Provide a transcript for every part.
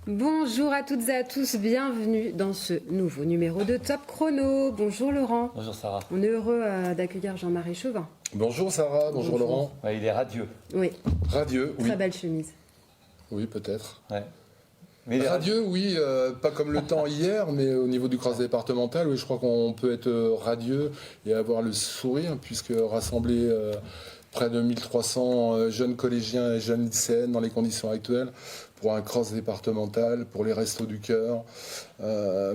Bonjour à toutes et à tous, bienvenue dans ce nouveau numéro de Top Chrono. Bonjour Laurent. Bonjour Sarah. On est heureux d'accueillir Jean-Marie Chauvin. Bonjour Sarah, bonjour Laurent. Ouais, il est radieux. Oui. Radieux, oui. Très belle chemise. Oui, peut-être. Ouais. Mais radieux, oui, pas comme le temps hier, mais au niveau du cross départemental, oui, je crois qu'on peut être radieux et avoir le sourire, puisque rassembler près de 1300 jeunes collégiens et jeunes lycéennes dans les conditions actuelles, pour un cross départemental, pour les restos du cœur,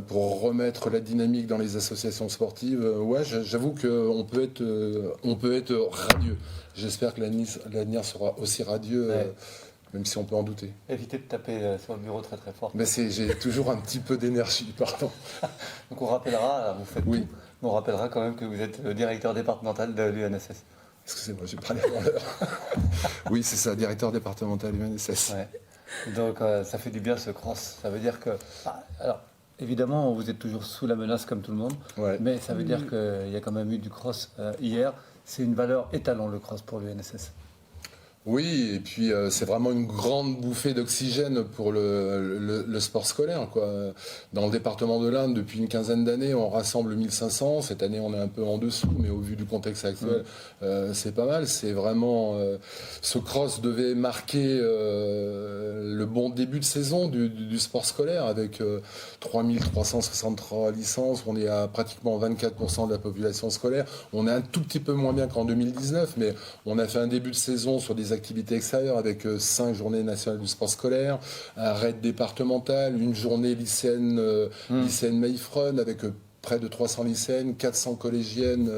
pour remettre la dynamique dans les associations sportives. Ouais, j'avoue qu'on peut être radieux. J'espère que l'avenir sera aussi radieux, même si on peut en douter. Évitez de taper sur le bureau très très fort. Mais j'ai toujours un petit peu d'énergie, pardon. Donc on rappellera, vous faites oui. tout, mais on rappellera quand même que vous êtes le directeur départemental de l'UNSS. Excusez-moi, j'ai parlé avant l'heure. Oui, c'est ça, directeur départemental UNSS. Ouais. Donc ça fait du bien ce cross. Ça veut dire que... alors, évidemment, vous êtes toujours sous la menace comme tout le monde, mais ça veut dire qu'il y a quand même eu du cross hier. C'est une valeur étalon, le cross, pour l'UNSS. Oui, et puis c'est vraiment une grande bouffée d'oxygène pour le sport scolaire, quoi. Dans le département de l'Indre, depuis une quinzaine d'années, on rassemble 1500. Cette année, on est un peu en dessous, mais au vu du contexte actuel, c'est pas mal. C'est vraiment... ce cross devait marquer le bon début de saison du sport scolaire, avec 3363 licences. On est à pratiquement 24% de la population scolaire. On est un tout petit peu moins bien qu'en 2019, mais on a fait un début de saison sur des activités extérieures avec 5 journées nationales du sport scolaire, un raid départemental, une journée lycéenne Maïfron avec près de 300 lycéennes, 400 collégiennes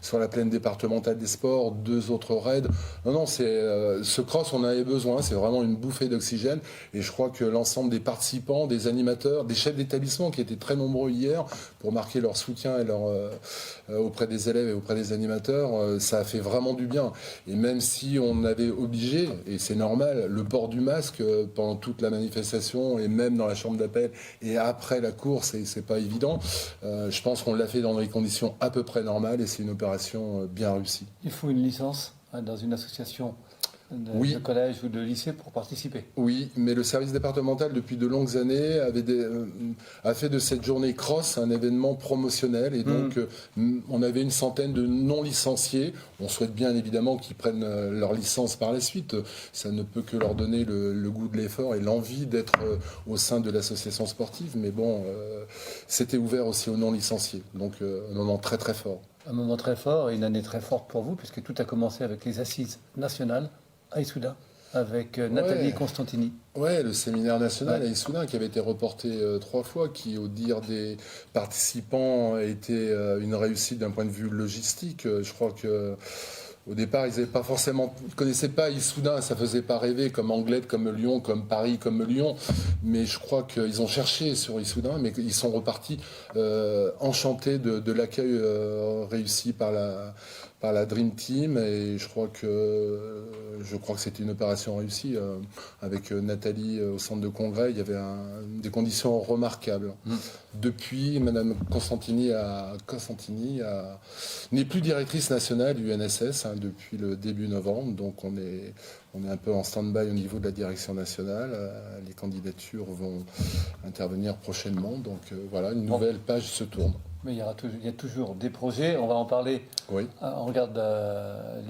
sur la plaine départementale des sports, 2 autres raids. Non, ce cross, on en avait besoin, c'est vraiment une bouffée d'oxygène. Et je crois que l'ensemble des participants, des animateurs, des chefs d'établissement qui étaient très nombreux hier pour marquer leur soutien et auprès des élèves et auprès des animateurs, ça a fait vraiment du bien. Et même si on avait obligé, et c'est normal, le port du masque pendant toute la manifestation et même dans la chambre d'appel et après la course, et c'est pas évident, je pense qu'on l'a fait dans des conditions à peu près normales et c'est une opération bien réussie. Il faut une licence dans une association de collège ou de lycée pour participer. Oui, mais le service départemental, depuis de longues années, a fait de cette journée cross un événement promotionnel. Et donc, on avait une centaine de non-licenciés. On souhaite bien évidemment qu'ils prennent leur licence par la suite. Ça ne peut que leur donner le goût de l'effort et l'envie d'être au sein de l'association sportive. Mais bon, c'était ouvert aussi aux non-licenciés. Donc, un moment très très fort. Un moment très fort et une année très forte pour vous, puisque tout a commencé avec les assises nationales à Issoudun, avec Nathalie Constantini. Oui, le séminaire national à Issoudun qui avait été reporté 3 fois, qui, au dire des participants, a été une réussite d'un point de vue logistique. Je crois que au départ, ils ne connaissaient pas Issoudun, ça faisait pas rêver, comme Anglette, comme Lyon, comme Paris, comme Lyon. Mais je crois qu'ils ont cherché sur Issoudun, mais ils sont repartis enchantés de l'accueil réussi par la Dream Team. Et je crois que c'était une opération réussie. Avec Nathalie au centre de congrès, il y avait des conditions remarquables. Depuis, Madame Constantini n'est plus directrice nationale du UNSS depuis le début novembre. Donc on est un peu en stand-by au niveau de la direction nationale. Les candidatures vont intervenir prochainement. Donc voilà, une nouvelle page se tourne. Mais il y a toujours des projets, on va en parler. Oui. On regarde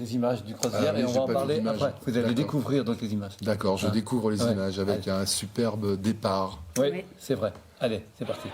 les images du cross d'hier et on va en parler après. Vous allez découvrir donc les images. D'accord, je découvre les images avec un superbe départ. Oui, c'est vrai. Allez, c'est parti.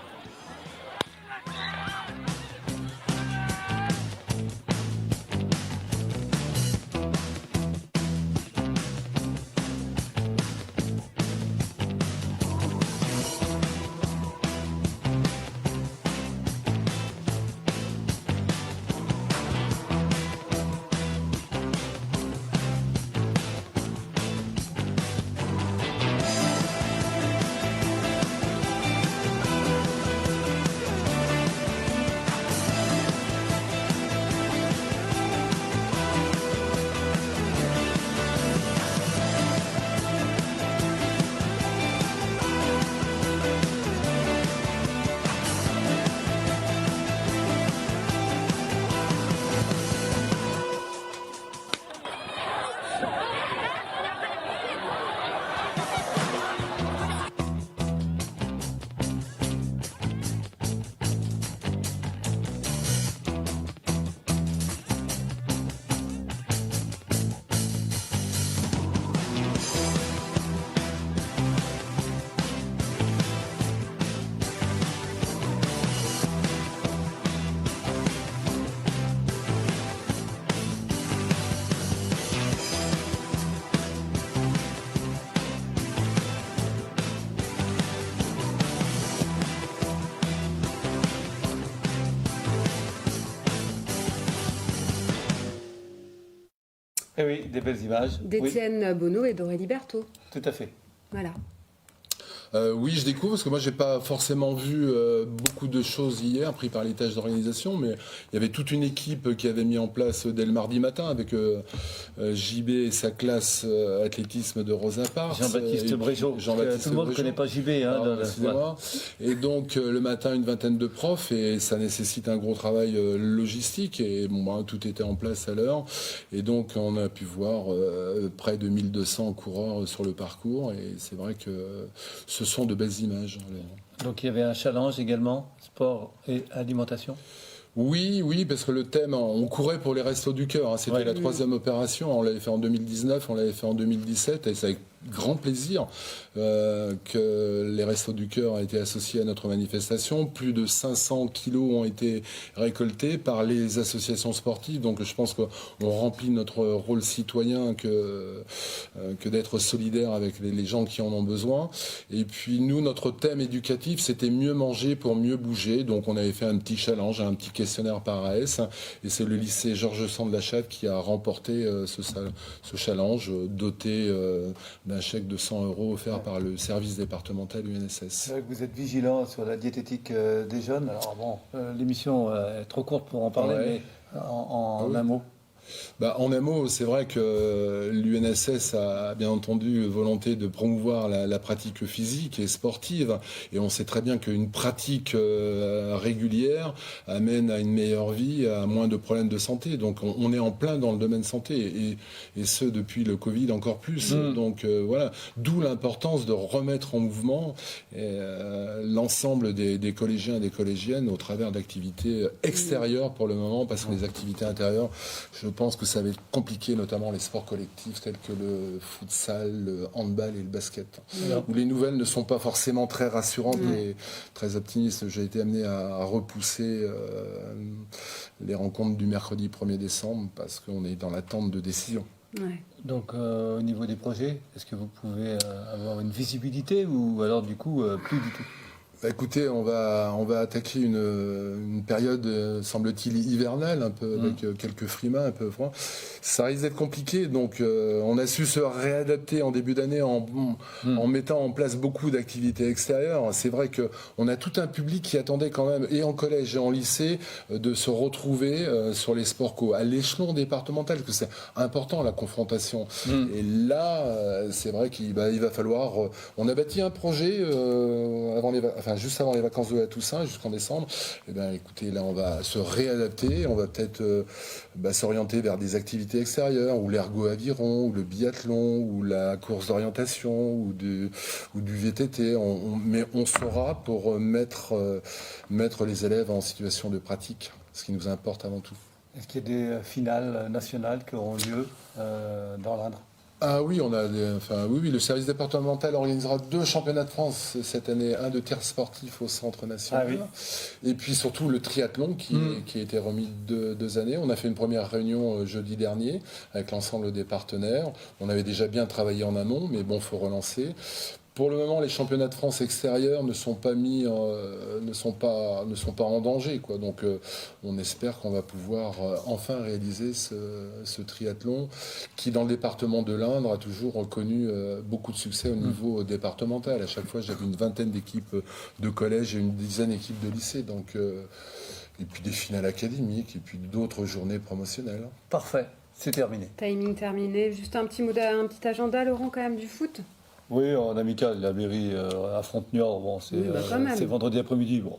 Eh oui, des belles images. D'Étienne Bonneau et d'Aurélie Berthaud. Tout à fait. Voilà. Oui, je découvre parce que moi j'ai pas forcément vu beaucoup de choses hier pris par les tâches d'organisation, mais il y avait toute une équipe qui avait mis en place dès le mardi matin avec JB et sa classe athlétisme de Rosa Parks. Jean-Baptiste Brégeot. Tout le monde ne connaît pas JB. Et donc le matin une vingtaine de profs et ça nécessite un gros travail logistique et tout était en place à l'heure et donc on a pu voir près de 1200 coureurs sur le parcours et c'est vrai que ce sont de belles images. Donc il y avait un challenge également, sport et alimentation. Oui, parce que le thème, on courait pour les Restos du Cœur. C'était la 3e opération. On l'avait fait en 2019, on l'avait fait en 2017, et c'est avec grand plaisir que les Restos du Cœur ont été associés à notre manifestation. Plus de 500 kilos ont été récoltés par les associations sportives. Donc je pense qu'on remplit notre rôle citoyen que d'être solidaire avec les gens qui en ont besoin. Et puis nous, notre thème éducatif, c'était mieux manger pour mieux bouger. Donc on avait fait un petit challenge, un petit questionnaire par AS. Et c'est le lycée Georges Sand de la Chatte qui a remporté ce challenge doté d'un chèque de 100 € offert par le service départemental UNSS. Vous êtes vigilant sur la diététique des jeunes. Alors bon, l'émission est trop courte pour en parler, mais en un mot. En un mot, c'est vrai que l'UNSS a bien entendu volonté de promouvoir la pratique physique et sportive. Et on sait très bien qu'une pratique régulière amène à une meilleure vie, à moins de problèmes de santé. Donc on est en plein dans le domaine santé. Et ce, depuis le Covid encore plus. Donc voilà, d'où l'importance de remettre en mouvement l'ensemble des collégiens et des collégiennes au travers d'activités extérieures pour le moment, parce que les activités intérieures, je pense que ça va être compliqué, notamment les sports collectifs tels que le futsal, le handball et le basket, où les nouvelles ne sont pas forcément très rassurantes et très optimistes. J'ai été amené à repousser les rencontres du mercredi 1er décembre parce qu'on est dans l'attente de décision. Ouais. Donc au niveau des projets, est-ce que vous pouvez avoir une visibilité ou alors du coup plus du tout ? Écoutez, on va attaquer une période, semble-t-il, hivernale, un peu avec quelques frimas, un peu froid. Ça risque d'être compliqué, donc on a su se réadapter en début d'année en mettant en place beaucoup d'activités extérieures. C'est vrai qu'on a tout un public qui attendait quand même, et en collège et en lycée, de se retrouver sur les sports co à l'échelon départemental, parce que c'est important la confrontation. Et là, c'est vrai qu'il va falloir. On a bâti un projet juste avant les vacances de la Toussaint, jusqu'en décembre. Écoutez, là, on va se réadapter. On va peut-être s'orienter vers des activités extérieures, ou l'ergo-aviron, ou le biathlon, ou la course d'orientation, ou du VTT. Mais on fera pour mettre les élèves en situation de pratique, ce qui nous importe avant tout. Est-ce qu'il y a des finales nationales qui auront lieu dans l'Indre ? Ah oui, oui, le service départemental organisera 2 championnats de France cette année, un de tir sportif au centre national, et puis surtout le triathlon qui a été remis 2 années. On a fait une première réunion jeudi dernier avec l'ensemble des partenaires. On avait déjà bien travaillé en amont, mais bon, faut relancer. Pour le moment, les championnats de France extérieurs ne sont pas en danger, quoi. Donc, on espère qu'on va pouvoir enfin réaliser ce triathlon qui, dans le département de l'Indre, a toujours connu beaucoup de succès au niveau départemental. À chaque fois, j'avais une vingtaine d'équipes de collège et une dizaine d'équipes de lycée. Donc, et puis des finales académiques et puis d'autres journées promotionnelles. Parfait, c'est terminé. Timing terminé. Juste un petit agenda, Laurent, quand même, du foot. Oui, en amical, la mairie affronte Niort. Bon, c'est vendredi après-midi. Bon.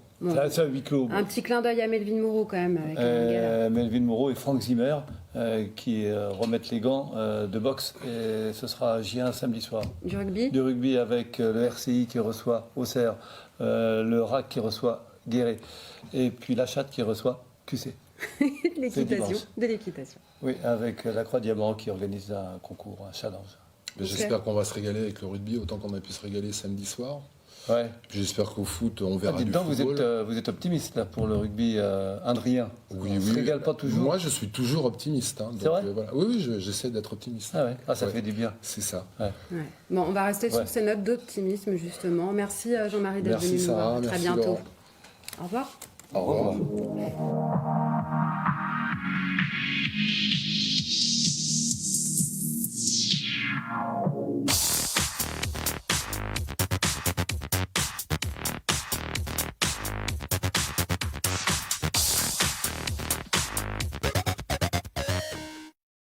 C'est à huis clos. Un petit clin d'œil à Melvin Moreau quand même. Avec Melvin Moreau et Franck Zimmer qui remettent les gants de boxe. Et ce sera J1 samedi soir. Du rugby. Du rugby avec le RCI qui reçoit Auxerre, le RAC qui reçoit Guéret et puis la Chatte qui reçoit QC. De l'équitation. Oui, avec la Croix Diamant qui organise un concours, un challenge. J'espère qu'on va se régaler avec le rugby autant qu'on a pu se régaler samedi soir. Ouais. J'espère qu'au foot, on verra du football. Vous êtes optimiste là, pour le rugby indrien. Oui, on se régale pas toujours. Moi, je suis toujours optimiste. C'est vrai voilà. Oui, j'essaie d'être optimiste. Ça fait du bien. C'est ça. Ouais. Bon, on va rester sur ces notes d'optimisme, justement. Merci Jean-Marie d'être venu nous voir. À très bientôt. Laurent. Au revoir. Au revoir.